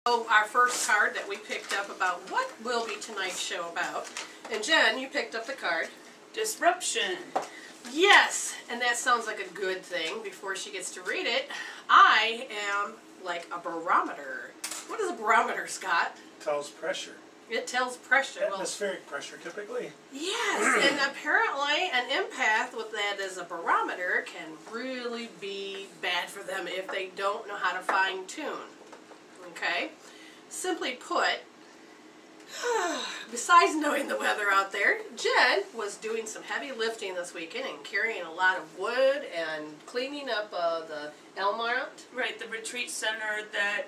Our first card that we picked up about what will be tonight's show about. And Jen, you picked up the card. Disruption. Yes, and that sounds like a good thing. Before she gets to read it, I am like a barometer. What is a barometer, Scott? Tells pressure. It tells pressure. Atmospheric pressure, typically. Yes, and apparently an empath with that as a barometer can really be bad for them if they don't know how to fine tune. Okay? Simply put, besides knowing the weather out there, Jen was doing some heavy lifting this weekend and carrying a lot of wood and cleaning up the Elmont. Right, the retreat center that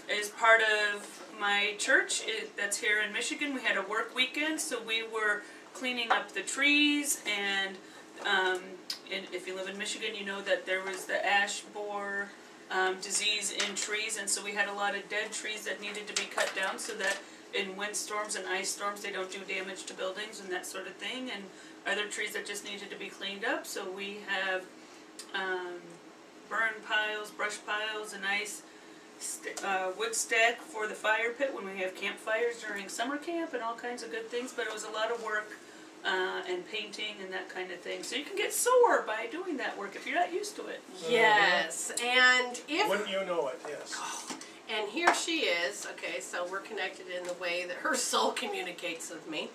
is part of my church that's here in Michigan. We had a work weekend, so we were cleaning up the trees, and if you live in Michigan, you know that there was the ash borer disease in trees, and so we had a lot of dead trees that needed to be cut down so that in windstorms and ice storms they don't do damage to buildings and that sort of thing, and other trees that just needed to be cleaned up. So we have burn piles, brush piles, and ice wood stack for the fire pit when we have campfires during summer camp and all kinds of good things, but it was a lot of work and painting and that kind of thing. So you can get sore by doing that work if you're not used to it. Yes, and if... Wouldn't you know it, yes. And here she is. Okay, so we're connected in the way that her soul communicates with me.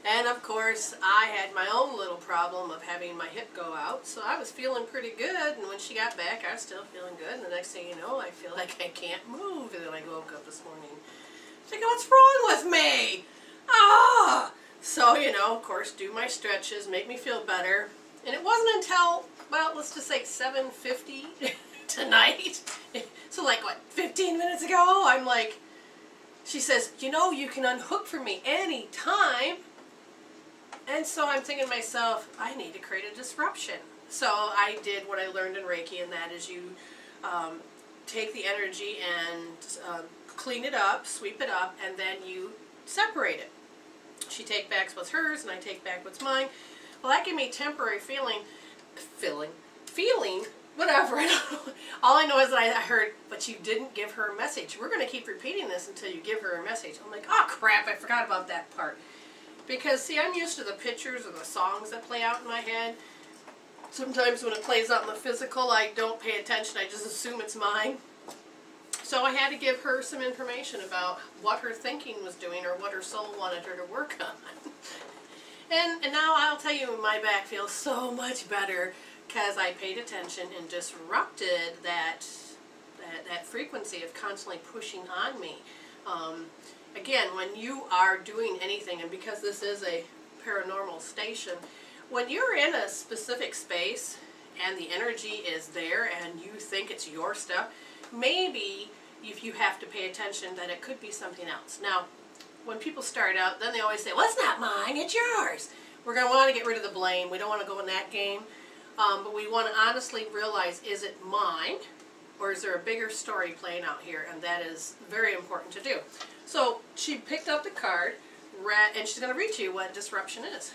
And of course, I had my own little problem of having my hip go out, so I was feeling pretty good, and when she got back, I was still feeling good, and the next thing you know, I feel like I can't move, and then I woke up this morning thinking, what's wrong with me? Ah! So, you know, of course, do my stretches, make me feel better, and it wasn't until, well, let's just say 7:50 tonight, so like, what, 15 minutes ago, I'm like, she says, you know, you can unhook for me anytime. And so I'm thinking to myself, I need to create a disruption. So I did what I learned in Reiki, and that is you take the energy and clean it up, sweep it up, and then you separate it. She takes back what's hers, and I take back what's mine. Well, that gave me temporary feeling, whatever. All I know is that I heard, but you didn't give her a message. We're going to keep repeating this until you give her a message. I'm like, oh crap, I forgot about that part. Because, see, I'm used to the pictures or the songs that play out in my head. Sometimes when it plays out in the physical, I don't pay attention. I just assume it's mine. So I had to give her some information about what her thinking was doing or what her soul wanted her to work on. And now I'll tell you, my back feels so much better because I paid attention and disrupted that frequency of constantly pushing on me. Again, when you are doing anything, and because this is a paranormal station, when you're in a specific space and the energy is there and you think it's your stuff, maybe if you have to pay attention that it could be something else. Now, when people start out, then they always say, well, it's not mine, it's yours. We're going to want to get rid of the blame. We don't want to go in that game. But we want to honestly realize, is it mine? Or is there a bigger story playing out here? And that is very important to do. So she picked up the card, and she's going to read to you what disruption is.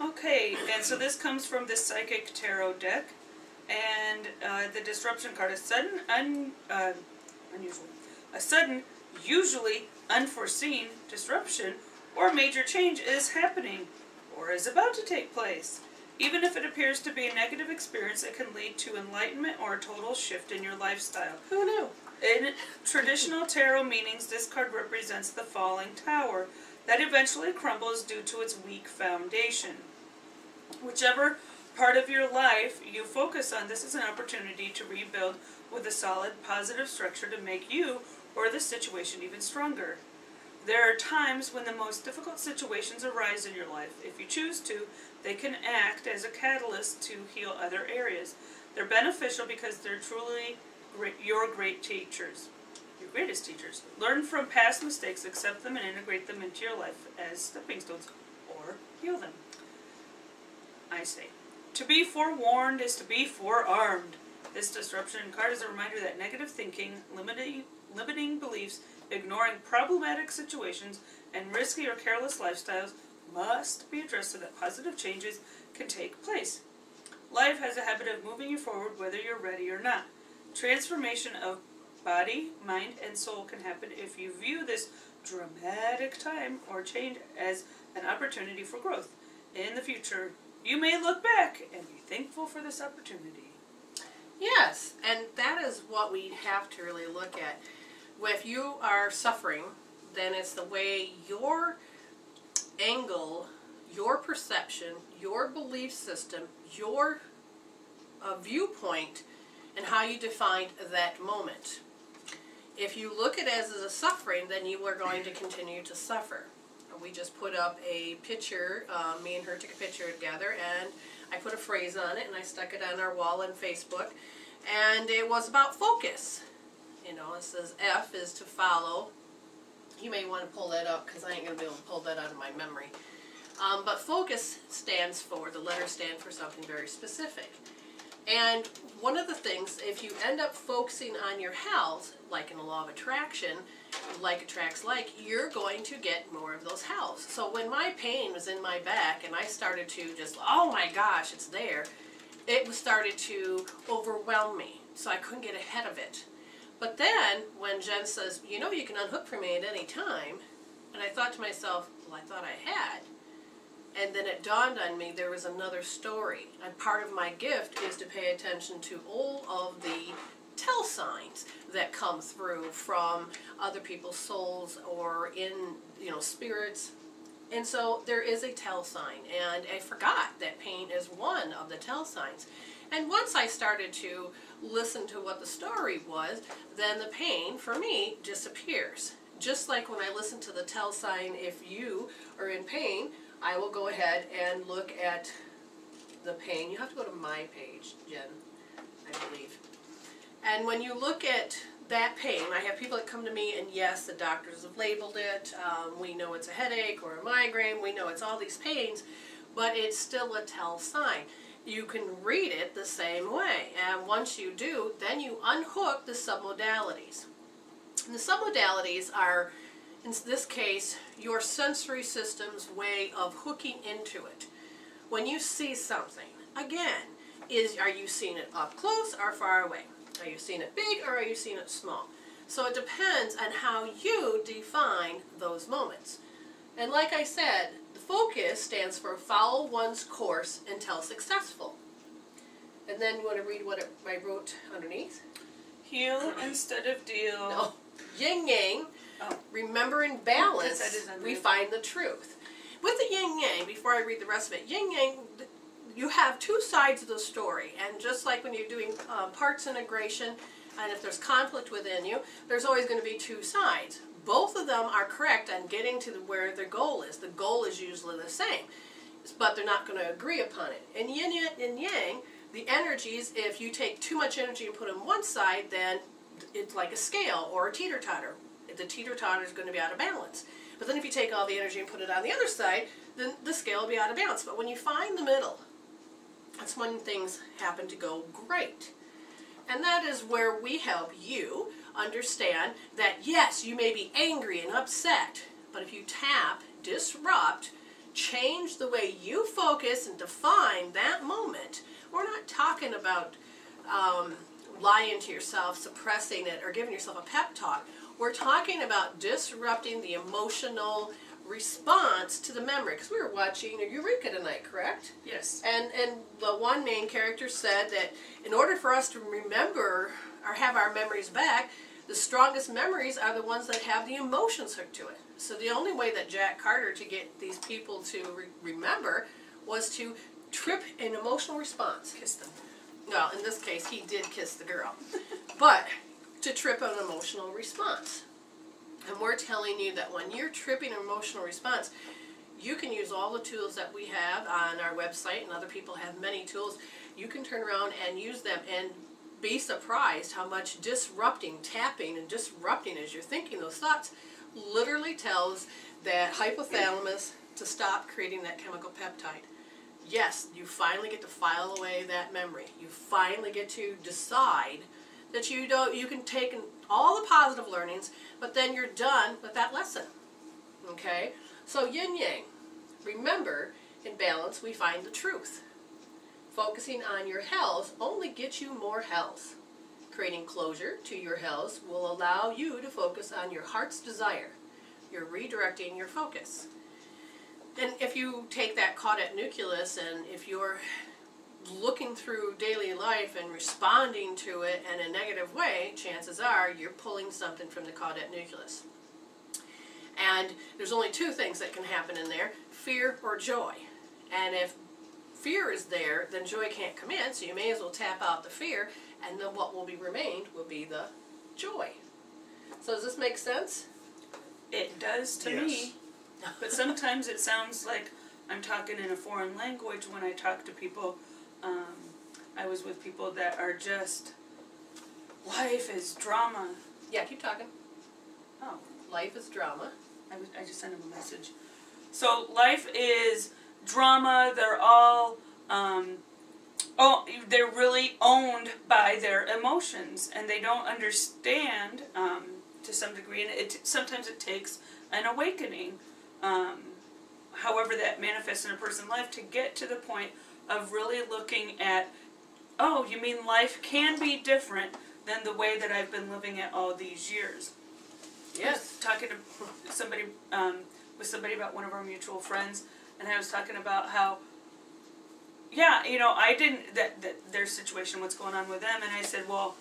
Okay, and so this comes from the Psychic Tarot deck, and the disruption card is sudden, unusual. A sudden, usually unforeseen disruption or major change is happening or is about to take place. Even if it appears to be a negative experience, it can lead to enlightenment or a total shift in your lifestyle. Who knew? In traditional tarot meanings, this card represents the falling tower that eventually crumbles due to its weak foundation. Whichever part of your life you focus on, this is an opportunity to rebuild with a solid, positive structure to make you or the situation even stronger. There are times when the most difficult situations arise in your life. If you choose to, they can act as a catalyst to heal other areas. They're beneficial because they're truly your great teachers, your greatest teachers. Learn from past mistakes, accept them, and integrate them into your life as stepping stones, or heal them. I say, to be forewarned is to be forearmed. This disruption card is a reminder that negative thinking, limiting beliefs, ignoring problematic situations, and risky or careless lifestyles must be addressed so that positive changes can take place. Life has a habit of moving you forward whether you're ready or not. Transformation of Body, mind, and soul can happen if you view this dramatic time or change as an opportunity for growth. In the future, you may look back and be thankful for this opportunity. Yes, and that is what we have to really look at. If you are suffering, then it's the way your angle, your perception, your belief system, your viewpoint, and how you defined that moment. If you look at it as a suffering, then you are going to continue to suffer. We just put up a picture, me and her took a picture together, and I put a phrase on it, and I stuck it on our wall on Facebook, and it was about focus. You know, it says F is to follow. You may want to pull that up, because I ain't going to be able to pull that out of my memory. But focus stands for, the letters stand for something very specific. And one of the things, if you end up focusing on your health, like in the law of attraction, like attracts like, you're going to get more of those healths. So when my pain was in my back and I started to just, oh my gosh, it's there, it started to overwhelm me. So I couldn't get ahead of it. But then when Jen says, you know, you can unhook from me at any time, and I thought to myself, well, I thought I had. And then it dawned on me there was another story. And part of my gift is to pay attention to all of the tell signs that come through from other people's souls or in, you know, spirits. And so there is a tell sign. And I forgot that pain is one of the tell signs. And once I started to listen to what the story was, then the pain, for me, disappears. Just like when I listen to the tell sign, if you are in pain, I will go ahead and look at the pain. You have to go to my page, Jen, I believe. And when you look at that pain, I have people that come to me, and yes, the doctors have labeled it. We know it's a headache or a migraine. We know it's all these pains, but it's still a tell sign. You can read it the same way. And once you do, then you unhook the submodalities. And the submodalities are, in this case, your sensory system's way of hooking into it. When you see something, again, are you seeing it up close or far away? Are you seeing it big or are you seeing it small? So it depends on how you define those moments. And like I said, the focus stands for follow one's course until successful. And then you want to read what I wrote underneath? Heal instead of deal. No. Yin yang. Oh. Remember in balance, Yes, we find the truth. With the yin yang, before I read the rest of it, yin yang, you have two sides of the story. And just like when you're doing parts integration, and if there's conflict within you, there's always going to be two sides. Both of them are correct on getting to where the goal is. The goal is usually the same, but they're not going to agree upon it. In yin and yang, the energies, if you take too much energy and put it on one side, then it's like a scale or a teeter-totter. The teeter-totter is going to be out of balance. But then if you take all the energy and put it on the other side, then the scale will be out of balance. But when you find the middle, that's when things happen to go great. And that is where we help you understand that, yes, you may be angry and upset, but if you tap, disrupt, change the way you focus and define that moment, we're not talking about lying to yourself, suppressing it, or giving yourself a pep talk. We're talking about disrupting the emotional response to the memory. Because we were watching Eureka tonight, correct? Yes. And the one main character said that in order for us to remember or have our memories back, the strongest memories are the ones that have the emotions hooked to it. So the only way that Jack Carter to get these people to remember was to trip an emotional response. Kiss them. Well, in this case, he did kiss the girl. But to trip an emotional response. And we're telling you that when you're tripping an emotional response, you can use all the tools that we have on our website, and other people have many tools. You can turn around and use them and be surprised how much disrupting, tapping, and disrupting as you're thinking those thoughts literally tells that hypothalamus to stop creating that chemical peptide. Yes, you finally get to file away that memory. You finally get to decide that you can take all the positive learnings, but then you're done with that lesson. Okay? So yin yang. Remember, in balance we find the truth. Focusing on your health only gets you more health. Creating closure to your house will allow you to focus on your heart's desire. You're redirecting your focus. And if you take that caudate nucleus, and if you're looking through daily life and responding to it in a negative way, chances are you're pulling something from the caudate nucleus. And there's only two things that can happen in there: fear or joy. And if fear is there, then joy can't come in, so you may as well tap out the fear, and then what will be remained will be the joy. So does this make sense? It does to me, but sometimes it sounds like I'm talking in a foreign language when I talk to people. I was with people that are just, life is drama. Yeah, keep talking. Oh. Life is drama. I just sent him a message. So life is drama. They're all, they're really owned by their emotions, and they don't understand to some degree, and sometimes it takes an awakening, however that manifests in a person's life, to get to the point of really looking at, oh, you mean life can be different than the way that I've been living it all these years. Yes. I was talking to somebody, with somebody about one of our mutual friends, and I was talking about how, yeah, you know, I didn't, that their situation, what's going on with them, and I said, well,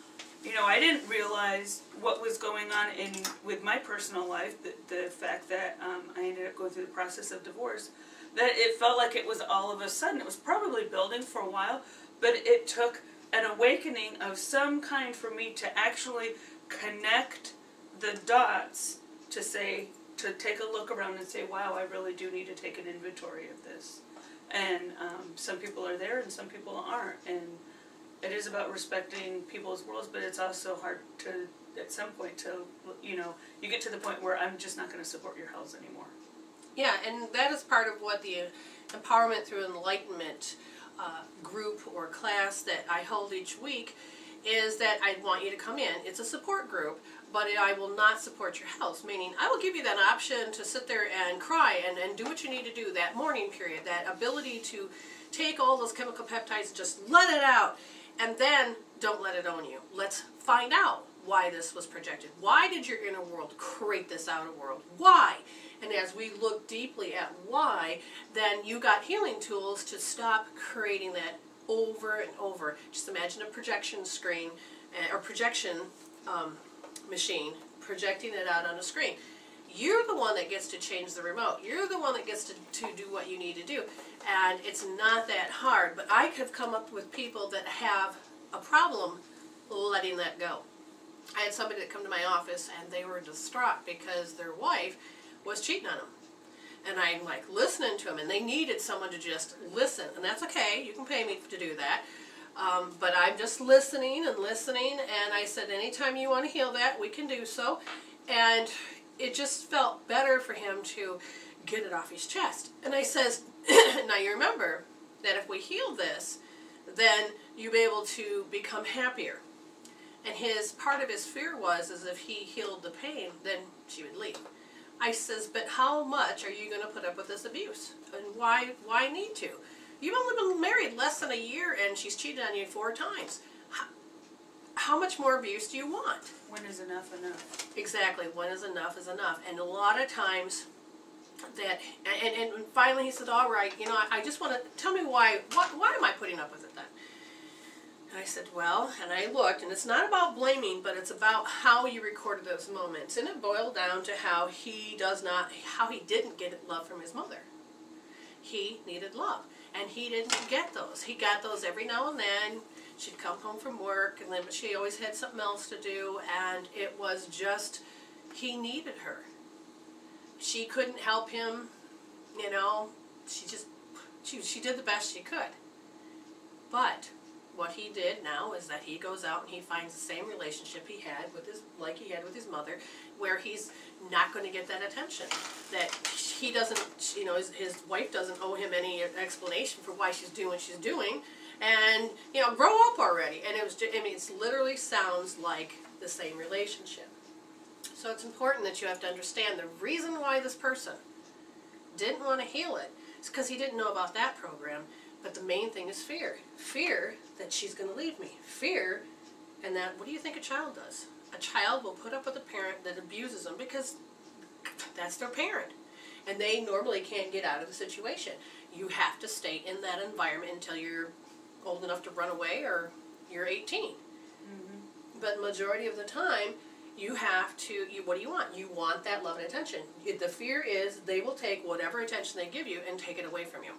you know, I didn't realize what was going on with my personal life, the fact that I ended up going through the process of divorce, that it felt like it was all of a sudden. It was probably building for a while, but it took an awakening of some kind for me to actually connect the dots to say, to take a look around and say, wow, I really do need to take an inventory of this. And some people are there and some people aren't. And it is about respecting people's worlds, but it's also hard to, at some point, to, you know, you get to the point where I'm just not going to support your house anymore. Yeah, and that is part of what the Empowerment Through Enlightenment group or class that I hold each week is, that I want you to come in. It's a support group, but I will not support your house, meaning I will give you that option to sit there and cry and do what you need to do, that mourning period, that ability to take all those chemical peptides and just let it out, and then don't let it own you. Let's find out why this was projected. Why did your inner world create this outer world? Why? And as we look deeply at why, then you got healing tools to stop creating that over and over. Just imagine a projection screen or projection machine projecting it out on a screen. You're the one that gets to change the remote. You're the one that gets to do what you need to do. And it's not that hard. But I have come up with people that have a problem letting that go. I had somebody that come to my office and they were distraught because their wife was cheating on them. And I'm like listening to them, and they needed someone to just listen. And that's okay. You can pay me to do that. But I'm just listening and listening. And I said, anytime you want to heal that, we can do so. And it just felt better for him to get it off his chest. And I says, now you remember that if we heal this, then you'll be able to become happier. And part of his fear was, is if he healed the pain, then she would leave. I says, but how much are you going to put up with this abuse? And why need to? You've only been married less than a year and she's cheated on you 4 times. How much more abuse do you want? When is enough enough? Exactly. When is enough is enough. And a lot of times that, and finally he said, all right, you know, I just want to, tell me why am I putting up with it then? And I said, well, and I looked, and it's not about blaming, but it's about how you recorded those moments. And it boiled down to how he didn't get love from his mother. He needed love, and he didn't get those. He got those every now and then. She'd come home from work, and then she always had something else to do, and it was just, he needed her. She couldn't help him, you know, she did the best she could. But what he did now is that he goes out and he finds the same relationship he had with his mother, where he's not going to get that attention. That he doesn't, you know, his wife doesn't owe him any explanation for why she's doing what she's doing, and you know, grow up already. And it was, I mean, it literally sounds like the same relationship. So it's important that you have to understand the reason why this person didn't want to heal it is because he didn't know about that program. But the main thing is fear. Fear that she's going to leave me. Fear And that, what do you think a child does? A child will put up with a parent that abuses them because that's their parent. And they normally can't get out of the situation. You have to stay in that environment until you're old enough to run away or you're 18. Mm-hmm. But majority of the time, you have to, what do you want? You want that love and attention. The fear is they will take whatever attention they give you and take it away from you.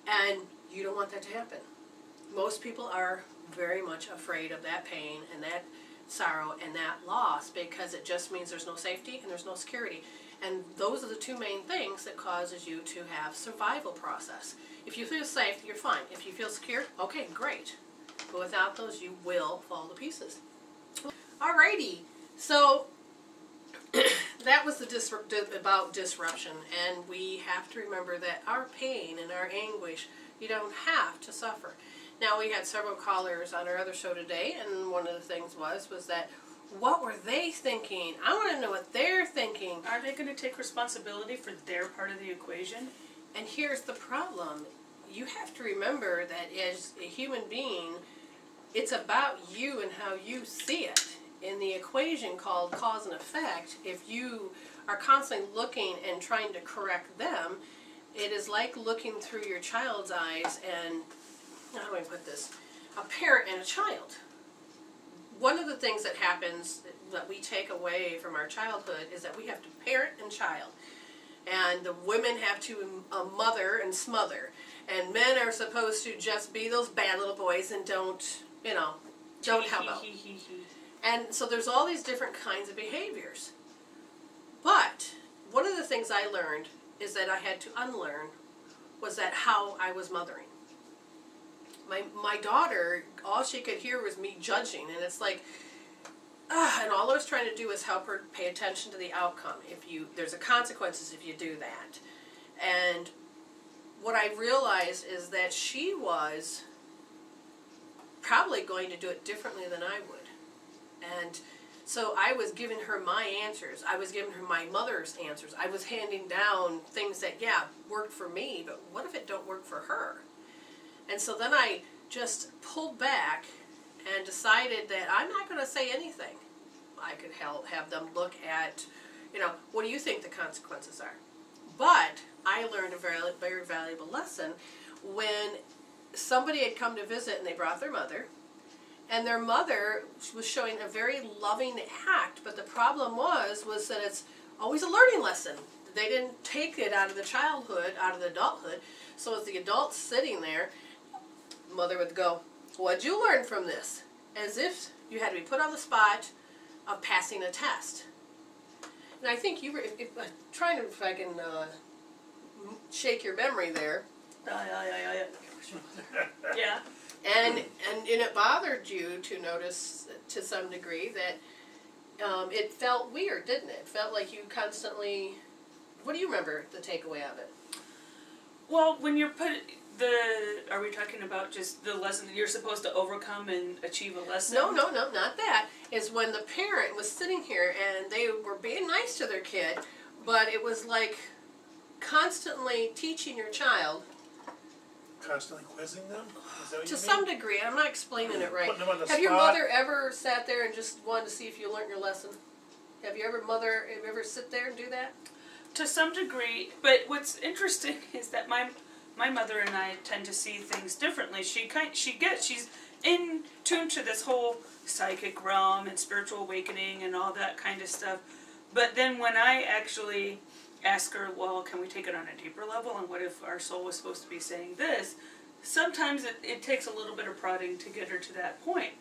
And you don't want that to happen. Most people are very much afraid of that pain and that sorrow and that loss because it just means there's no safety and there's no security. And those are the two main things that causes you to have survival process. If you feel safe, you're fine. If you feel secure, okay, great. But without those, you will fall to pieces. Alrighty, so that was about disruption, and we have to remember that our pain and our anguish, you don't have to suffer. Now, we had several callers on our other show today, and one of the things was that, what were they thinking? I want to know what they're thinking. Are they going to take responsibility for their part of the equation? And here's the problem. You have to remember that as a human being, it's about you and how you see it. In the equation called cause and effect, if you are constantly looking and trying to correct them, it is like looking through your child's eyes and, how do I put this, a parent and a child. One of the things that happens that we take away from our childhood is that we have to parent and child. And the women have to mother and smother. And men are supposed to just be those bad little boys and don't help out. And so there's all these different kinds of behaviors. But one of the things I learned is that I had to unlearn was that how I was mothering. My daughter, all she could hear was me judging, and it's like, and all I was trying to do was help her pay attention to the outcome. There's a consequences if you do that. And what I realized is that she was probably going to do it differently than I would. And so I was giving her my answers. I was giving her my mother's answers. I was handing down things that, yeah, worked for me, but what if it don't work for her? And so then I just pulled back and decided that I'm not going to say anything. I could have them look at, what do you think the consequences are? But I learned a very, very valuable lesson when somebody had come to visit and they brought their mother. And their mother was showing a very loving act, but the problem was that it's always a learning lesson. They didn't take it out of the childhood, out of the adulthood. So as the adult's sitting there, mother would go, "What'd you learn from this?" As if you had to be put on the spot of passing a test. And I think you were trying to, if I can shake your memory there. Yeah. And it bothered you to notice to some degree that it felt weird, didn't it? It felt like you constantly, what do you remember the takeaway of it? Well, when you're are we talking about just the lesson that you're supposed to overcome and achieve a lesson? No, not that. It's when the parent was sitting here and they were being nice to their kid, but it was like constantly teaching your child. Constantly quizzing them? Is that what To you some mean? degree, I'm not explaining it right. Putting them on the Have your spot? mother ever sat there and just wanted to see if you learned your lesson? Have you ever sit there and do that? To some degree, but what's interesting is that my mother and I tend to see things differently. She's in tune to this whole psychic realm and spiritual awakening and all that kind of stuff. But then when I actually ask her, well, can we take it on a deeper level, and what if our soul was supposed to be saying this? Sometimes it takes a little bit of prodding to get her to that point.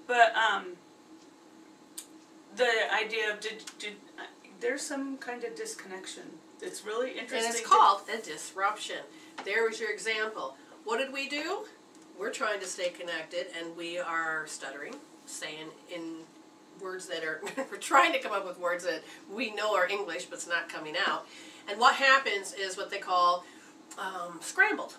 But the idea of there's some kind of disconnection. It's really interesting. And it's called a disruption. There was your example. What did we do? We're trying to stay connected, and we are stuttering, saying in words that are, we're trying to come up with words that we know are English, but it's not coming out. And what happens is what they call scrambled.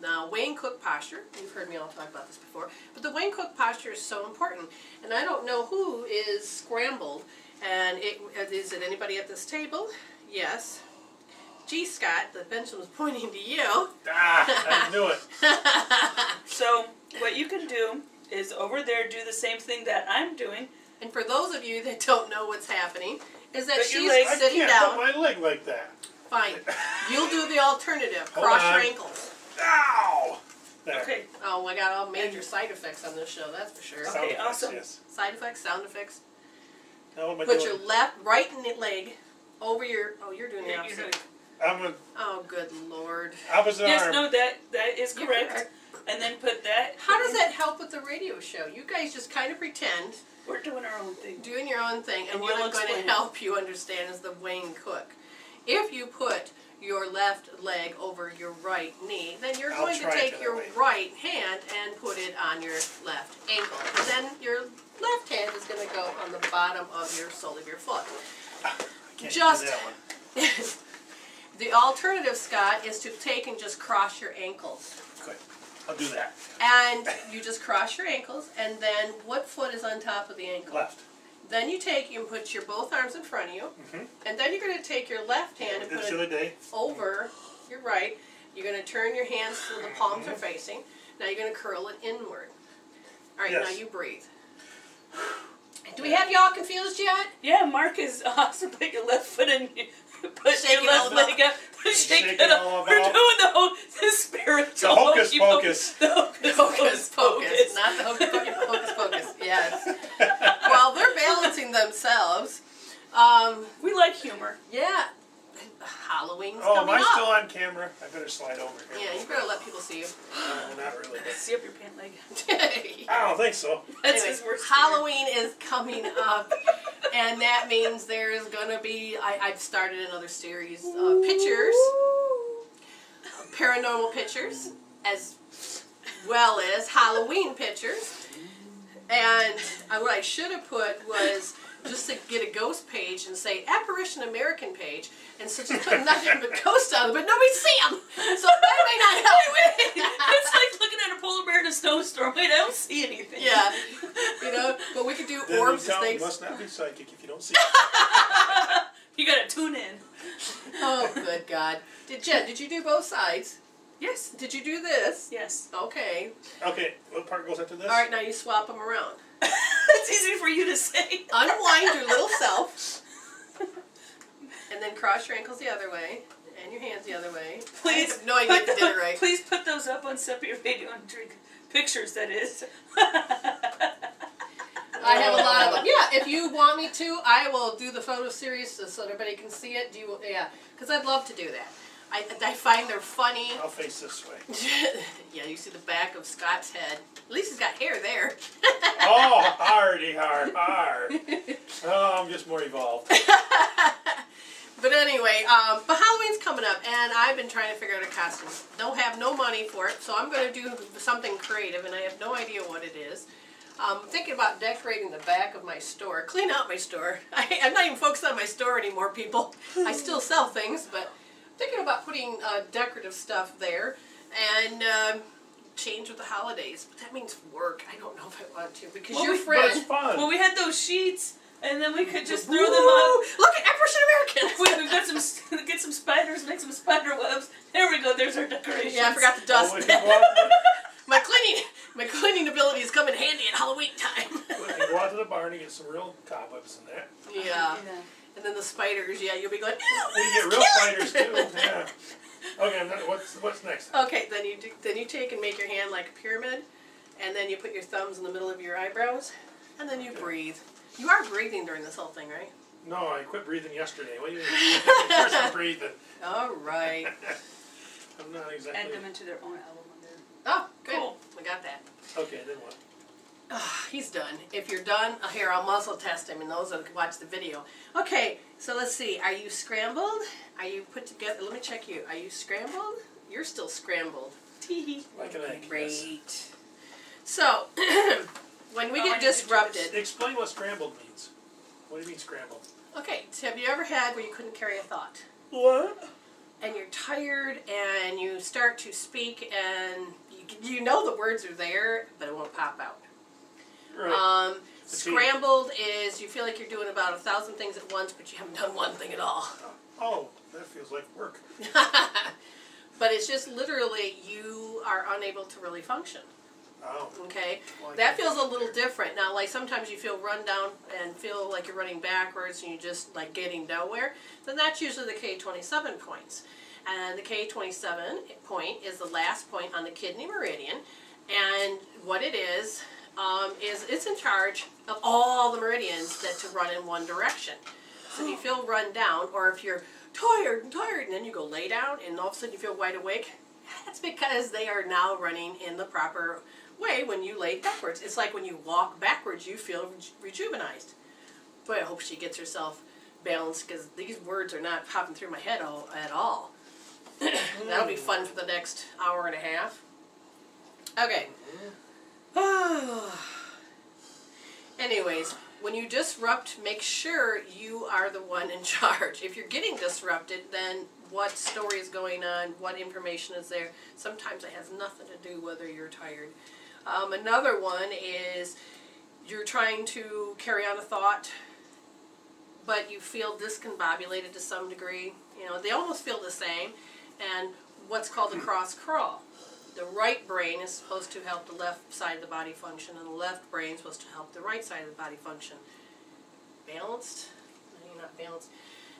Now, Wayne Cook posture, you've heard me all talk about this before, but the Wayne Cook posture is so important. And I don't know who is scrambled. And is it anybody at this table? Yes. Gee, Scott, the bench was pointing to you. I knew it. So what you can do is over there do the same thing that I'm doing. And for those of you that don't know what's happening, is that Put your she's legs- sitting I down. can't put my leg like that. Fine. You'll do the alternative. Hold Cross your on. ankles. Ow! There. Okay. Oh, I got all major side effects on this show, that's for sure. Sound Okay, effects, awesome. Yes. Side effects, sound effects. Now what am I Put doing? your right leg over your. Oh, you're doing the You're opposite. doing- I'm gonna Oh, good lord. opposite Yes, arm. no, that is You're correct. correct. And then put that. How does that help with the radio show? You guys just kind of pretend, We're doing our own thing. doing your own thing, and And what you'll I'm going to explain. help you understand is the Wayne Cook. If you put your left leg over your right knee, then you're I'll going to try it take that your way. right hand and put it on your left ankle. And then your left hand is going to go on the bottom of your sole of your foot. I can't Just- do that one. The alternative, Scott, is to take and just cross your ankles. Good. I'll do that. And you just cross your ankles, and then what foot is on top of the ankle? Left. Then you take and put your both arms in front of you, Mhm. and then you're going to take your left hand and Did put this the it other day. over your right. You're going to turn your hands so the palms are facing. Now you're going to curl it inward. All right, Yes. now you breathe. Do we have y'all confused yet? Yeah, Mark is awesome. Put your left foot in. Put Shake your it left all leg up. Shake Shake it it up. all We're about. doing the spiritual. The hocus hokey pocus. The hocus Hocus pocus, pocus. not the hocus pocus, hocus pocus. Yes. Well, they're balancing themselves. We like humor. Yeah. Halloween's Oh, am coming I up. still on camera? I better slide over here. Yeah, you better let people see you. No, not really. But See up your pant leg. I don't think so. That's Anyway, his worst. Halloween is coming up, and that means there's gonna be. I've started another series of pictures, paranormal pictures, as well as Halloween pictures. And what I should have put was just to get a ghost page and say Apparition American page, and so just put nothing but ghosts on it, but nobody see them. So that may not help. It's like looking at a polar bear in a snowstorm. Wait, I don't see anything. Yeah, you know, but we could do Then orbs you and tell things. must not be psychic if you don't see. You gotta tune in. Oh, good God. Jen, did you do both sides? Yes. Did you do this? Yes. Okay. Okay, what part goes after this? All right, now you swap them around. It's easy for you to say. Unwind your little self. And then cross your ankles the other way. And your hands the other way. Please. I have no idea if you did it right. Please put those up on Sepia Radio and drink pictures. That is. I have a lot of them. Yeah, if you want me to, I will do the photo series so everybody can see it. Yeah, because I'd love to do that. I find they're funny. I'll face this way. Yeah, you see the back of Scott's head. At least he's got hair there. Oh, hardy, hard. Oh, I'm just more evolved. But anyway, but Halloween's coming up, and I've been trying to figure out a costume. Don't have no money for it, so I'm going to do something creative, and I have no idea what it is. I'm thinking about decorating the back of my store. Clean out my store. I'm not even focused on my store anymore, people. I still sell things, but I'm thinking about putting decorative stuff there, and change with the holidays. But that means work. I don't know if I want to, because Well, your but friend... But it's fun. Well, we had those sheets, and then we could just throw Woo! them up. Look at Apparition Americans! We've got some, get some spiders, make some spider webs. There we go. There's our decorations. Yeah, I forgot to Oh, dust. we can go out, My cleaning abilities come in handy at Halloween time. we can go out to the barn and get some real cobwebs in there. Yeah. And then the spiders, yeah, you'll be going, We can get real spiders too. Yeah. Okay, what's next? Okay, then you take and make your hand like a pyramid, and then you put your thumbs in the middle of your eyebrows, and then you breathe. You are breathing during this whole thing, right? No, I quit breathing yesterday. What do you mean? Of course I'm breathing. All right. I'm not Add exactly. them into their own album on there. Oh, good. Cool. We got that. Okay, then what? Oh, he's done. If you're done, here, I'll muzzle test him and those that watch the video. Okay, so let's see. Are you scrambled? Are you put together? Let me check you. Are you scrambled? You're still scrambled. Tee. Like an egg. Great. Yes. So, when we Oh, I get need to do this. disrupted... Explain what scrambled means. What do you mean scrambled? Okay, so have you ever had where you couldn't carry a thought? What? And you're tired and you start to speak and you know the words are there, but it won't pop out. Right. Scrambled is you feel like you're doing about 1,000 things at once, but you haven't done one thing at all. Oh, that feels like work. But it's just literally you are unable to really function. Oh. Okay, Like that feels a little different. Now, like sometimes you feel run down and feel like you're running backwards and you're just like getting nowhere, then that's usually the K27 points. And the K27 point is the last point on the kidney meridian. And what it is it's in charge of all the meridians that to run in one direction. So if you feel run down, or if you're tired, and then you go lay down and all of a sudden you feel wide awake, that's because they are now running in the proper way when you lay backwards. It's like when you walk backwards, you feel rejuvenized. Boy, I hope she gets herself balanced, because these words are not popping through my head at all. That'll be fun for the next hour and a half. Okay. Anyways, when you disrupt, make sure you are the one in charge. If you're getting disrupted, then what story is going on, what information is there. Sometimes it has nothing to do whether you're tired. Another one is you're trying to carry on a thought, but you feel discombobulated to some degree. You know, they almost feel the same. And what's called a cross crawl. The right brain is supposed to help the left side of the body function, and the left brain is supposed to help the right side of the body function. Balanced? No, you're not balanced.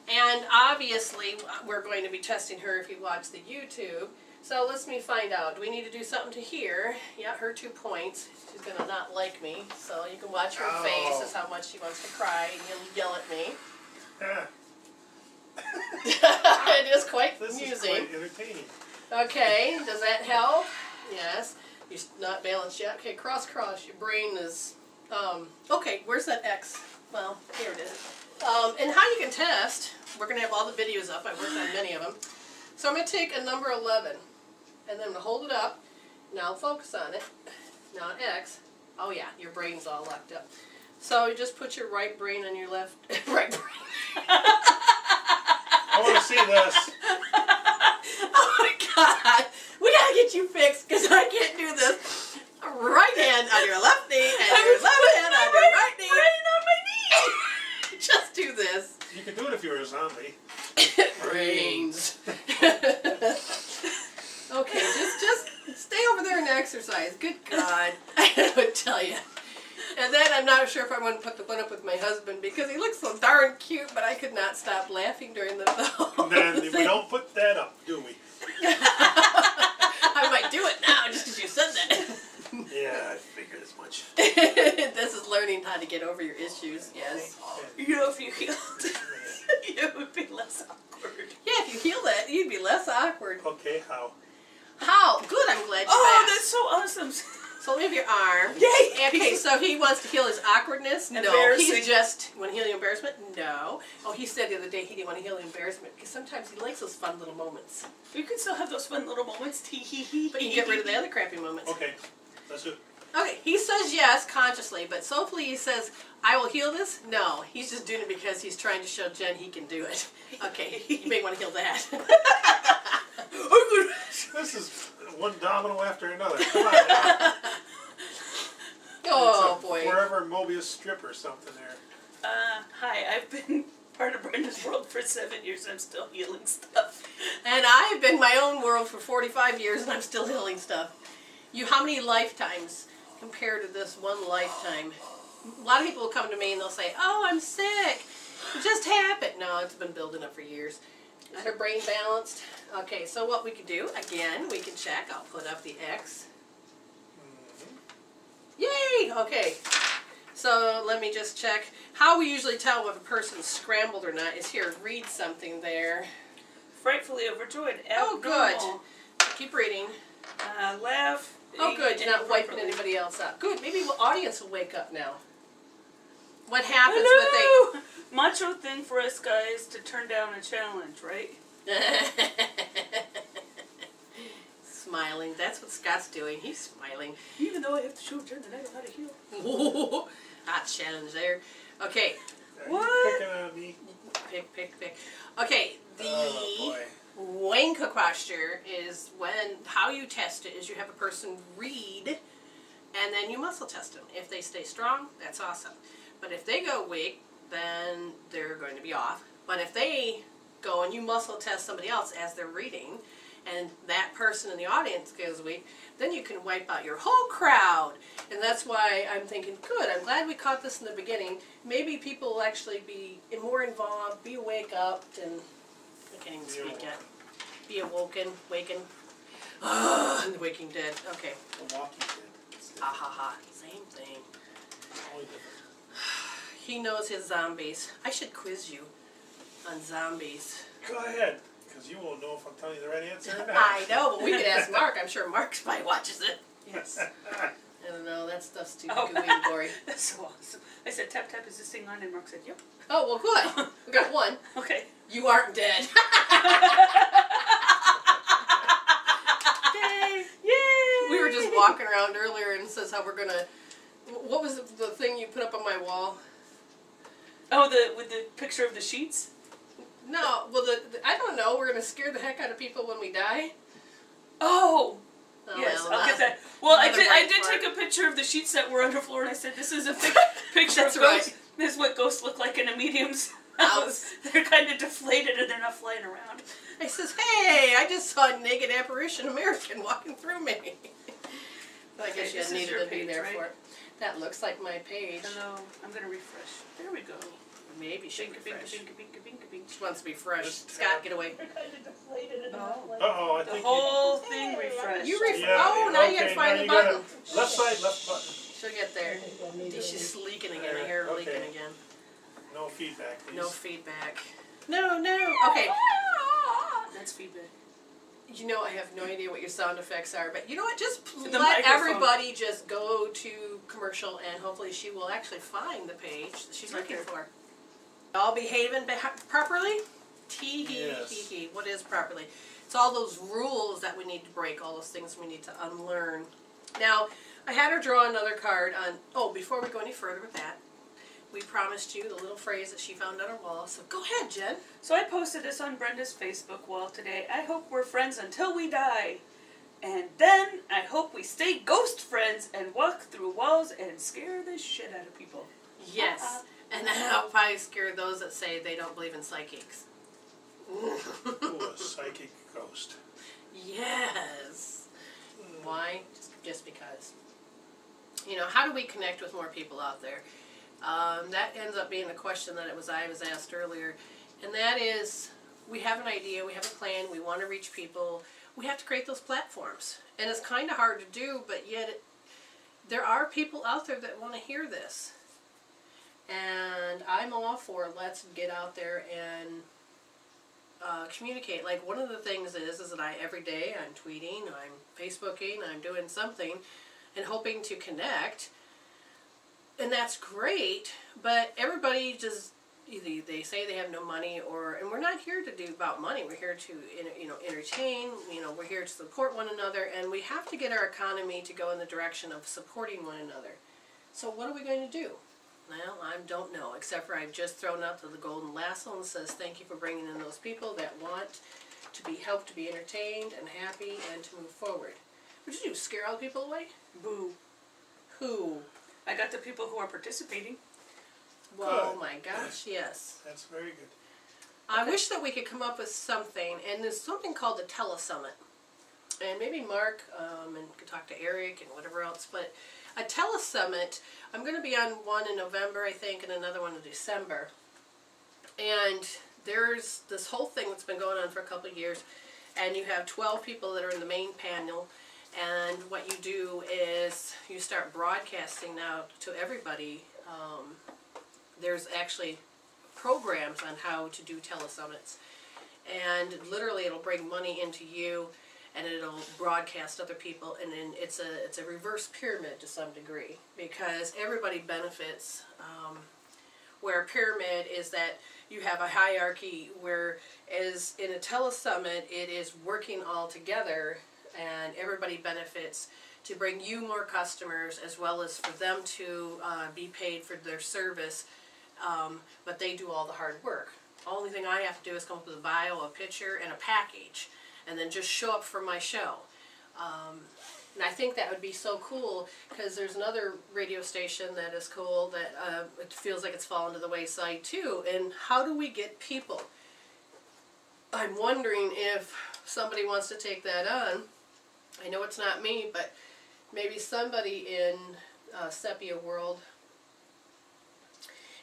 And obviously, we're going to be testing her if you watch the YouTube. So let's me find out. Do we need to do something to here? Yeah, her 2 points. She's going to not like me. So you can watch her face as how much she wants to cry and yell at me. It is quite amusing. This is quite entertaining. Okay, does that help? Yes. You're not balanced yet. Okay, cross. Your brain is, okay, where's that X? Well, here it is. And how you can test, we're going to have all the videos up. I worked on many of them. So I'm going to take a number 11, and then I'm going to hold it up. Now focus on it. Now X. Oh yeah, your brain's all locked up. So you just put your right brain on your left, right brain. I want to see this. Oh my God, we gotta get you fixed, because I can't do this. Right hand on your left knee and your left hand on your right knee. Brain on my knee. Just do this. You could do it if you were a zombie. Brains. Okay, just stay over there and exercise. Good God, I would tell you. And then I'm not sure if I want to put the one up with my husband, because he looks so darn cute, but I could not stop laughing during the film. Then we don't put that up, do we? I might do it now just because you said that. Yeah, I figured as much. This is learning how to get over your issues, yes. You know, if you healed it would be less awkward. Yeah, if you heal that, you'd be less awkward. Okay, how? How? Good, I'm glad you Oh, asked. that's so awesome. So let me have your arm. Yay! Okay, so he wants to heal his awkwardness? No. Embarrassing. He's just, want to heal the embarrassment? No. Oh, he said the other day he didn't want to heal the embarrassment, because sometimes he likes those fun little moments. You can still have those fun little moments. Tee hee hee. But you can get rid of the other crappy moments. Okay, let's do it. Okay, he says yes consciously, but soulfully he says, I will heal this? No, he's just doing it because he's trying to show Jen he can do it. Okay, you may want to heal that. This is one domino after another. Come on now. Oh, It's a boy. Forever Mobius strip or something there. Hi, I've been part of Brenda's world for 7 years and I'm still healing stuff. And I've been in my own world for 45 years and I'm still healing stuff. How many lifetimes compared to this one lifetime? A lot of people will come to me and they'll say, oh, I'm sick. It just happened. No, it's been building up for years. Is her brain balanced? Okay, so what we could do, again, we can check. I'll put up the X. Yay! Okay. So let me just check. How we usually tell if a person's scrambled or not is here, read something there. Frightfully overjoyed. Oh, good. Abnormal. Keep reading. Laugh. Oh, good. You're not wiping inappropriately. anybody else out. Good. Maybe the audience will wake up now. What happens Hello! Macho thing for us guys to turn down a challenge, right? when they... Smiling. That's what Scott's doing. He's smiling. Even though I have to show Jen that I know how to heal. Hot challenge there. Okay. Are What? you picking on me? Pick. Okay. The Oh, boy. Wanka posture is how you test it is you have a person read and then you muscle test them. If they stay strong, that's awesome. But if they go weak, then they're going to be off. But if they go and you muscle test somebody else as they're reading, and that person in the audience goes weak, then you can wipe out your whole crowd. And that's why I'm thinking, good, I'm glad we caught this in the beginning. Maybe people will actually be more involved, be awake up, and I can't even speak yet. Be awoken, waken. The Waking Dead. Okay. The Walking Dead. Ha ha ha. Same thing. Only different. He knows his zombies. I should quiz you on zombies. Go ahead, because you won't know if I'm telling you the right answer or not. I know, but we could ask Mark. I'm sure Mark probably watches it. Yes. I don't know. That stuff's too gooey and gory. That's so awesome. I said, tap, tap, is this thing on? And Mark said, yep. Oh, well, good. We got one. Okay. You aren't dead. Yay. Yay! We were just walking around earlier and it says how we're going to... What was the thing you put up on my wall? Oh, with the picture of the sheets? No, well, I don't know. We're going to scare the heck out of people when we die. Oh! Oh, yes, well, I'll get that. Well, I another did bright take a picture of the sheets that were underfloor, and I said, this is a picture That's of right. ghosts. This is what ghosts look like in a medium's House. house. They're kind of deflated and they're not flying around. I says, hey, I just saw a naked apparition American walking through me. But I guess Okay, you this is needed your to be page, there right? for it. That looks like my page. Hello, I'm going to refresh. There we go. Maybe she Binka, should binka, refresh. binka, binka, binka, binka. She wants to be fresh. Just Scott, get away. They're kind of deflated and Oh. Uh-oh, I The think whole thing refreshed. You Yeah, oh, now you gotta okay, find now the you gotta- button. Left side, left button. She'll get there. She's leaking again. I hear her Okay. leaking again. No feedback, please. No feedback. No, no. Okay. That's feedback. You know, I have no idea what your sound effects are, but you know what? Just The let microphone. everybody just go to commercial, and hopefully she will actually find the page that she's looking Okay. for. All behaving properly? Tee hee Yes. hee hee. What is properly? It's all those rules that we need to break, all those things we need to unlearn. Now, I had her draw another card on, oh, before we go any further with that, we promised you the little phrase that she found on her wall, so go ahead, Jen. So I posted this on Brenda's Facebook wall today. I hope we're friends until we die. And then I hope we stay ghost friends and walk through walls and scare the shit out of people. Yes. And then I'll probably scare those that say they don't believe in psychics. Ooh, a psychic ghost. Yes. Why? Just because. You know, how do we connect with more people out there? That ends up being a question that I was asked earlier. And that is, we have an idea, we have a plan, we want to reach people. We have to create those platforms. And it's kind of hard to do, but yet there are people out there that want to hear this. And I'm all for let's get out there and communicate. Like one of the things is that every day I'm tweeting, I'm Facebooking, I'm doing something and hoping to connect. And that's great, but everybody just, either they say they have no money and we're not here to do about money. We're here to, entertain, we're here to support one another, and we have to get our economy to go in the direction of supporting one another. So what are we going to do? Well, I don't know, except for I've just thrown out the golden lasso and says thank you for bringing in those people that want to be helped to be entertained and happy and to move forward. What did you do, scare all the people away? Boo. Who? I got the people who are participating. Well, Good. my gosh, yes. That's very good. I wish that we could come up with something, and there's something called the Telesummit. And maybe Mark and could talk to Eric and whatever else, but a Telesummit, I'm going to be on one in November, I think, and another one in December. And there's this whole thing that's been going on for a couple of years, and you have 12 people that are in the main panel, and what you do is you start broadcasting out to everybody. There's actually programs on how to do telesummits, and literally it'll bring money into you, and it'll broadcast other people, and then it's a reverse pyramid to some degree because everybody benefits. Where a pyramid is that you have a hierarchy, whereas in a telesummit it is working all together, and everybody benefits to bring you more customers as well as for them to be paid for their service. But they do all the hard work. Only thing I have to do is come up with a bio, a picture, and a package, and then just show up for my show. And I think that would be so cool because there's another radio station that is cool that it feels like it's fallen to the wayside too. And how do we get people? I'm wondering if somebody wants to take that on, I know it's not me, but maybe somebody in Sepia world.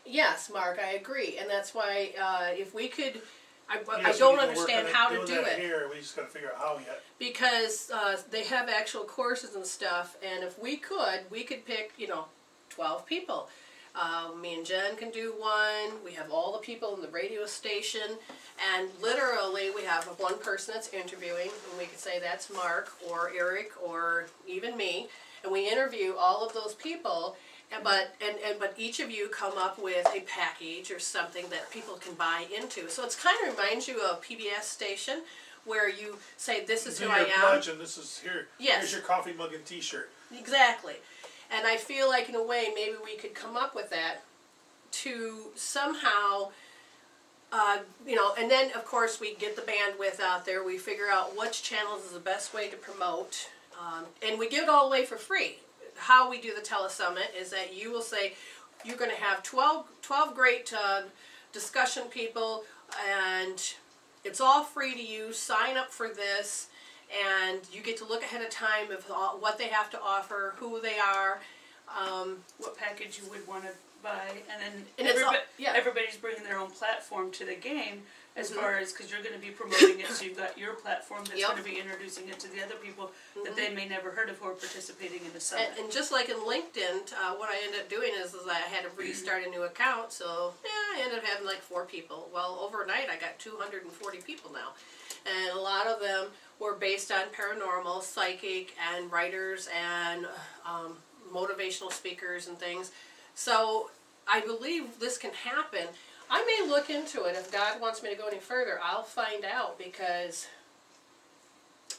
Yes, Mark, I agree, and that's why if we could, I don't understand how to do it. Here, we just got to figure out how yet. Because they have actual courses and stuff, and if we could pick, 12 people. Me and Jen can do one. We have all the people in the radio station, and literally we have one person that's interviewing, and we could say that's Mark or Eric or even me, and we interview all of those people. But each of you come up with a package or something that people can buy into. So it's kind of reminds you of a PBS station where you say, "This is who I am." Pledge, and this is here. Yes. Here's your coffee mug and T-shirt. Exactly. And I feel like in a way maybe we could come up with that to somehow, and then of course we get the bandwidth out there. We figure out which channels is the best way to promote, and we give it all away for free. How we do the telesummit is that you will say you're going to have 12 great discussion people, and it's all free to use. Sign up for this, and you get to look ahead of time of what they have to offer, who they are, what package you would want to buy, and then everybody's bringing their own platform to the game. As far as, because you're going to be promoting it, so you've got your platform that's going to be introducing it to the other people that they may never heard of who are participating in the summit. And just like in LinkedIn, what I ended up doing is I had to restart a new account, so I ended up having like 4 people. Well, overnight I got 240 people now, and a lot of them were based on paranormal, psychic, and writers, and motivational speakers and things. So I believe this can happen. I may look into it. If God wants me to go any further, I'll find out, because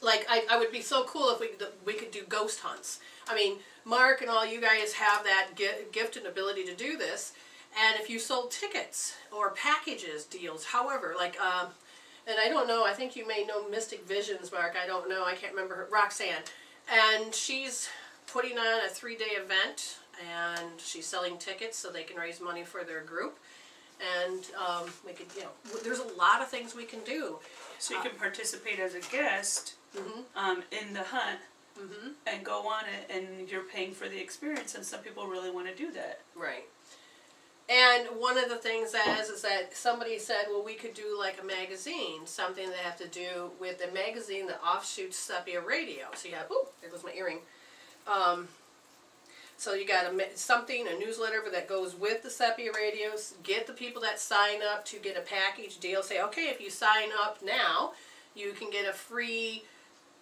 like I would be so cool if we could do ghost hunts. I mean, Mark and all you guys have that gift and ability to do this, and if you sold tickets or packages, deals, however, like and I don't know, I think you may know Mystic Visions, Mark, I don't know, I can't remember her, Roxanne, and she's putting on a 3-day event, and she's selling tickets so they can raise money for their group. And we could, there's a lot of things we can do. So you can participate as a guest in the hunt and go on it, and you're paying for the experience, and some people really want to do that. Right. And one of the things is that somebody said, well, we could do like a magazine, something that have to do with a magazine that offshoots Sepia Radio. So you have, there goes my earring. So you got a newsletter that goes with the Sepia radios. Get the people that sign up to get a package deal. Say, okay, if you sign up now, you can get a free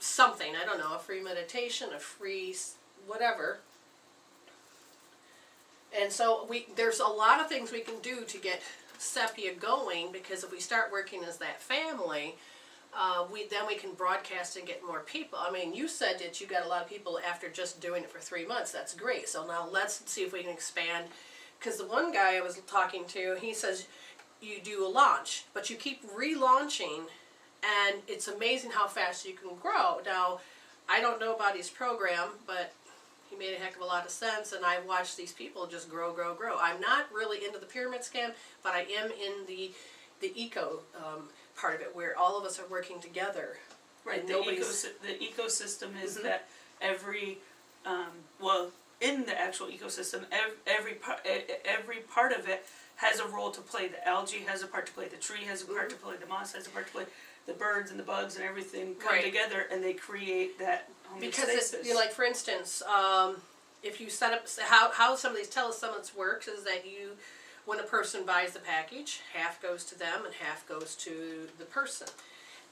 something. I don't know, a free meditation, a free whatever. And so there's a lot of things we can do to get Sepia going, because if we start working as that family, then we can broadcast and get more people. I mean, you said that you got a lot of people after just doing it for 3 months. That's great. So now let's see if we can expand. Because the one guy I was talking to, he says you do a launch, but you keep relaunching, and it's amazing how fast you can grow. Now, I don't know about his program, but he made a heck of a lot of sense, and I watched these people just grow, grow, grow. I'm not really into the pyramid scam, but I am in the eco part of it, where all of us are working together. Right. The ecosystem is that every in the actual ecosystem, every part of it has a role to play. The algae has a part to play. The tree has a part to play. The moss has a part to play. The birds and the bugs and everything come together, and they create that homeostasis. Because it's, like for instance, if you set up how some of these telesummits works is that when a person buys the package, half goes to them and half goes to the person.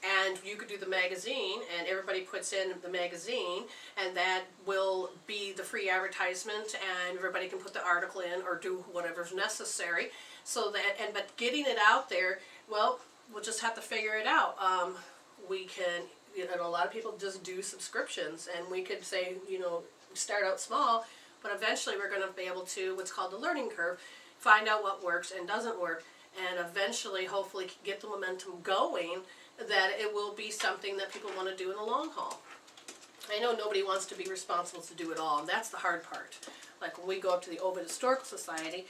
And you could do the magazine, and everybody puts in the magazine, and that will be the free advertisement, and everybody can put the article in or do whatever's necessary. So that, but getting it out there, well, we'll just have to figure it out. We can, a lot of people just do subscriptions, and we could say, start out small, but eventually we're going to be able to, what's called the learning curve, find out what works and doesn't work, and eventually, hopefully, get the momentum going, that it will be something that people want to do in the long haul. I know nobody wants to be responsible to do it all, and that's the hard part. Like when we go up to the Ovid Historical Society,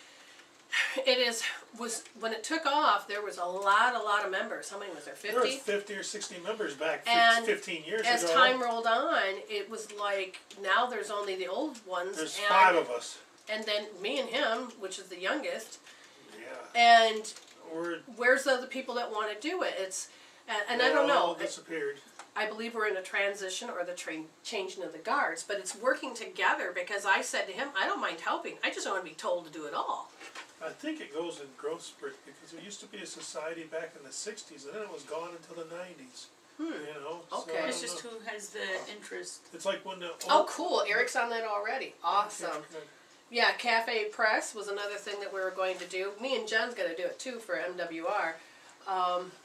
It was when it took off. There was a lot of members. How many was there? 50. There was 50 or 60 members back And 15 years ago. as time rolled on, it was like now there's only the old ones. There's and, 5 of us. And then me and him, which is the youngest. Yeah. And We're where's the other people that want to do it? It's and I they don't all know. disappeared. I believe we're in a transition or the changing of the guards, but it's working together because I said to him, I don't mind helping. I just don't want to be told to do it all. I think it goes in growth spurts because there used to be a society back in the 60s and then it was gone until the 90s. You know? Okay. So I It's don't just know. who has the interest. It's like when the Oh, cool. Eric's on that already. Awesome. Okay. Yeah, Cafe Press was another thing that we were going to do. Me and Jen's going to do it too for MWR.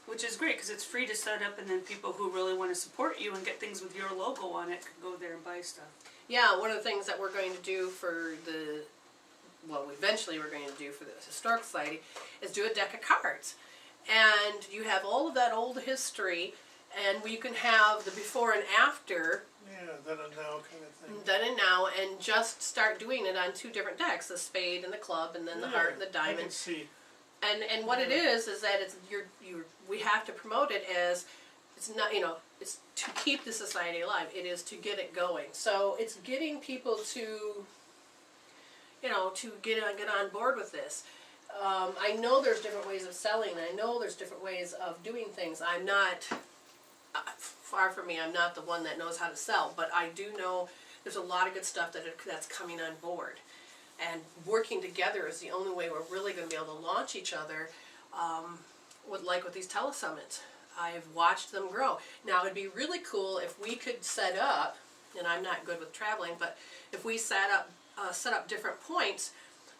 Which is great because it's free to set up, and then people who really want to support you and get things with your logo on it can go there and buy stuff. Yeah, one of the things that we're going to do for eventually we're going to do for the Historical Society is do a deck of cards. And you have all of that old history, and we can have the before and after, Yeah, then and now kind of thing. then and now, and just start doing it on 2 different decks, the spade and the club, and then the heart and the I can diamond. see. And what it is that it's we have to promote it as it's not it's to keep the society alive. It is to get it going. So it's getting people to to get on board with this. I know there's different ways of selling. I know there's different ways of doing things. I'm not far from me. I'm not the one that knows how to sell, but I do know there's a lot of good stuff that's coming on board. And working together is the only way we're really going to be able to launch each other, with these telesummits. I've watched them grow. Now, it'd be really cool if we could set up, and I'm not good with traveling, but if we set up different points,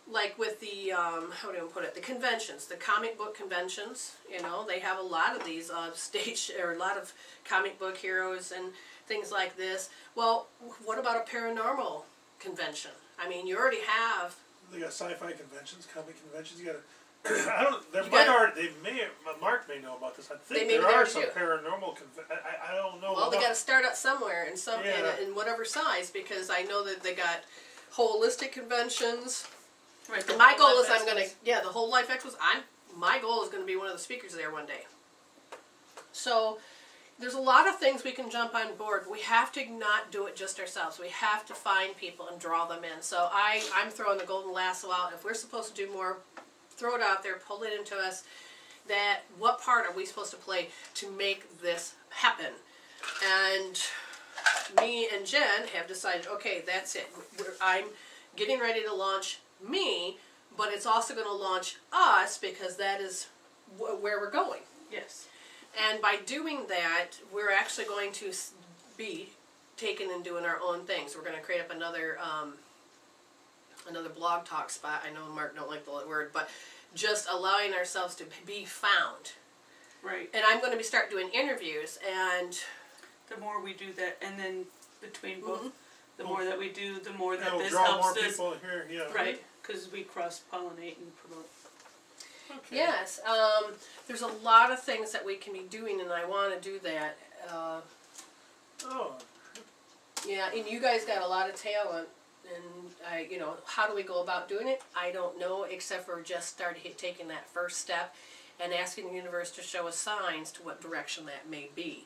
like with the, how do I put it, the conventions, the comic book conventions, they have a lot of these a lot of comic book heroes and things like this. Well, what about a paranormal convention? I mean, you already have. They got sci-fi conventions, comic conventions. You got to. I don't. There might already. Mark may know about this. I think there are some paranormal. I don't know. Well, they got to start out somewhere in in whatever size, because I know that they got holistic conventions. Right. And my goal is the whole life expos. My goal is going to be one of the speakers there one day. So. There's a lot of things we can jump on board. We have to not do it just ourselves. We have to find people and draw them in. So I'm throwing the golden lasso out. If we're supposed to do more, throw it out there, pull it into us. That what part are we supposed to play to make this happen? And me and Jen have decided, okay, that's it. I'm getting ready to launch me, but it's also going to launch us because that is where we're going. Yes. And by doing that, we're actually going to be taking and doing our own things. We're going to create up another blog talk spot. I know Mark don't like the word, but just allowing ourselves to be found. Right. And I'm going to start doing interviews, and the more we do that, and then between both, the more that we do, the more that this draw helps more us. people here. Yeah. Right, because we cross-pollinate and promote. Okay. Yes, there's a lot of things that we can be doing, and I want to do that. Yeah, and you guys got a lot of talent, and how do we go about doing it? I don't know, except for just taking that first step and asking the universe to show us signs to what direction that may be.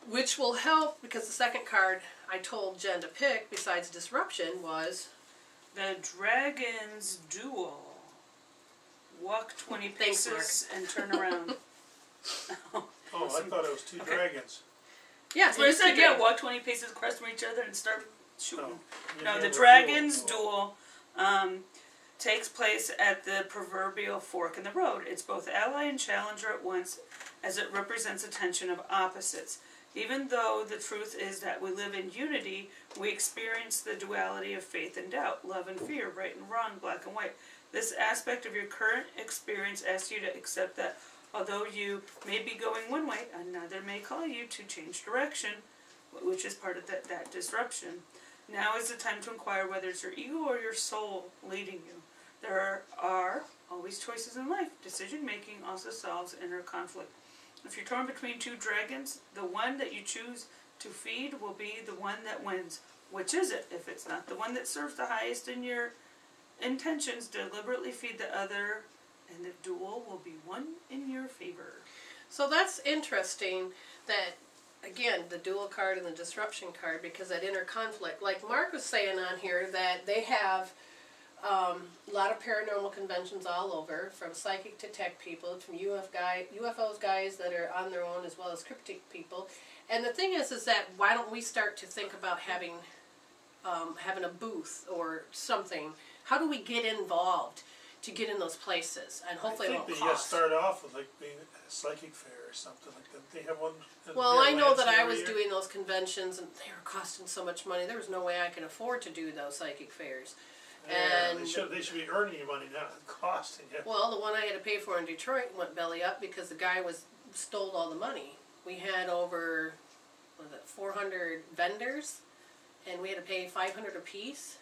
Which will help, because the second card I told Jen to pick, besides disruption, was the Dragon's Duel. Walk 20 paces and turn around. Oh, I thought it was 2 dragons. Yeah, that's what I said. Yeah, walk 20 paces across from each other and start shooting. No, the Dragon's Duel takes place at the proverbial fork in the road. It's both ally and challenger at once, as it represents a tension of opposites. Even though the truth is that we live in unity, we experience the duality of faith and doubt, love and fear, right and wrong, black and white. This aspect of your current experience asks you to accept that although you may be going one way, another may call you to change direction, which is part of that disruption. Now is the time to inquire whether it's your ego or your soul leading you. There are always choices in life. Decision making also solves inner conflict. If you're torn between 2 dragons, the one that you choose to feed will be the one that wins. Which is it? If it's not the one that serves the highest in your intentions deliberately feed the other, and the duel will be won in your favor. So that's interesting that, again, the dual card and the disruption card, because that inner conflict, like Mark was saying on here, that they have a lot of paranormal conventions all over, from psychic to tech people, from UFOs guys that are on their own, as well as cryptic people. And the thing is that why don't we start to think about having a booth or something? How do we get involved to get in those places? And hopefully it won't cost. I think they just start off with like being a psychic fair or something like that. They have one. Well, I know that I was doing those conventions and they were costing so much money. There was no way I could afford to do those psychic fairs. Yeah, and they should be earning you money, not costing you. Well, the one I had to pay for in Detroit went belly up because the guy stole all the money. We had over 400 vendors, and we had to pay $500 a piece.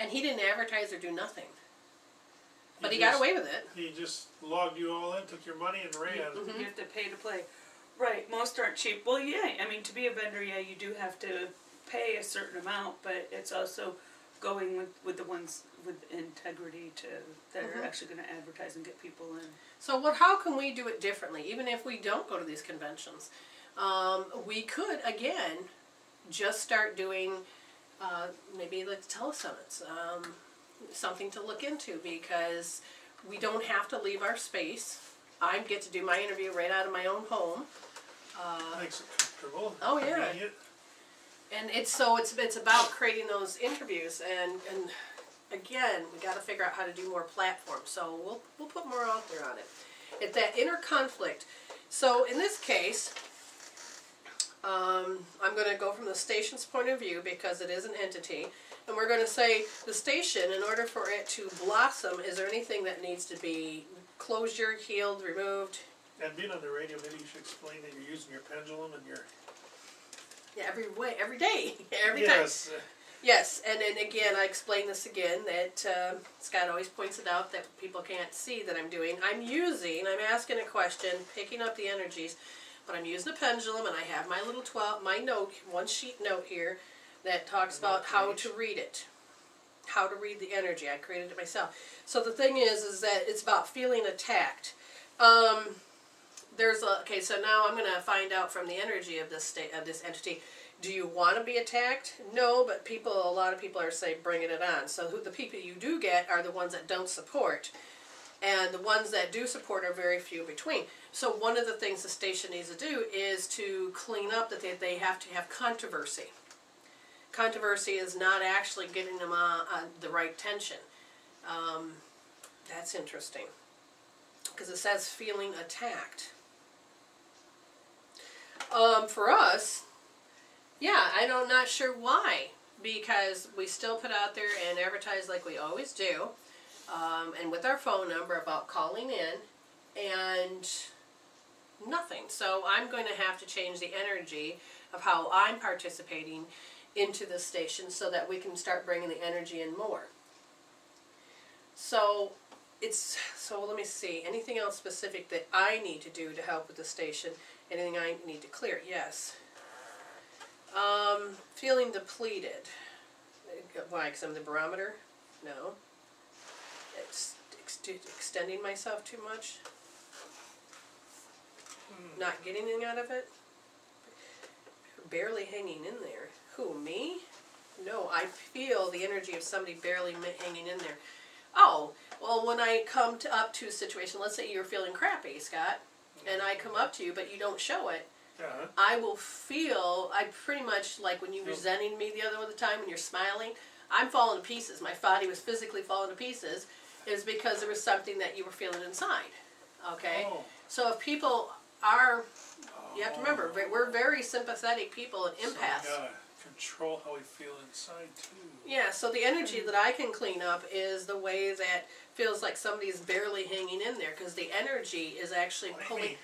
And he didn't advertise or do nothing. But he got away with it. He just logged you all in, took your money, and ran. Mm-hmm. You have to pay to play. Right, most aren't cheap. Well, yeah, I mean, to be a vendor, yeah, you do have to pay a certain amount, but it's also going with the ones with integrity that are actually going to advertise and get people in. So how can we do it differently, even if we don't go to these conventions? We could, again, just start doing maybe like telesummits, something to look into, because we don't have to leave our space. I get to do my interview right out of my own home. Makes it comfortable. Oh yeah. Convenient. And it's about creating those interviews, and again, we got to figure out how to do more platforms. So we'll put more out there on it. It's that inner conflict. So in this case, I'm going to go from the station's point of view because it is an entity, and we're going to say the station, in order for it to blossom, is there anything that needs to be closure, healed, removed? And being on the radio, maybe you should explain that you're using your pendulum and your... Yeah, every day, every yes. time. Yes, and then again, I explain this again, that Scott always points it out that people can't see that I'm doing. I'm asking a question, picking up the energies, but I'm using a pendulum, and I have my little one sheet note here that talks about how to read it, how to read the energy. I created it myself. So the thing is that it's about feeling attacked. So now I'm going to find out from the energy of this entity. Do you want to be attacked? No, but a lot of people are saying bringing it on. So the people you do get are the ones that don't support, and the ones that do support are very few between. So one of the things the station needs to do is to clean up that they have to have controversy. Controversy is not actually getting them on the right tension. That's interesting, because it says feeling attacked. For us, yeah, I'm not sure why, because we still put out there and advertise like we always do, and with our phone number about calling in, and nothing. So I'm going to have to change the energy of how I'm participating into this station so that we can start bringing the energy in more. So let me see, anything else specific that I need to do to help with the station? Anything I need to clear? Yes. Feeling depleted. Why? Because I'm the barometer? No. It's extending myself too much? Not getting anything out of it? Barely hanging in there. Who, me? No, I feel the energy of somebody barely hanging in there. Oh, well, when I come up to a situation, let's say you're feeling crappy, Scott, and I come up to you, but you don't show it, I will feel, I pretty much, like when you were resenting me the other time when you're smiling, I'm falling to pieces. My body was physically falling to pieces. It was because there was something that you were feeling inside, okay? Oh. So if people are, you have to remember, we're very sympathetic people and empaths. So control how we feel inside too. Yeah, so the energy that I can clean up is the way that feels like somebody's barely hanging in there, because the energy is actually pulling.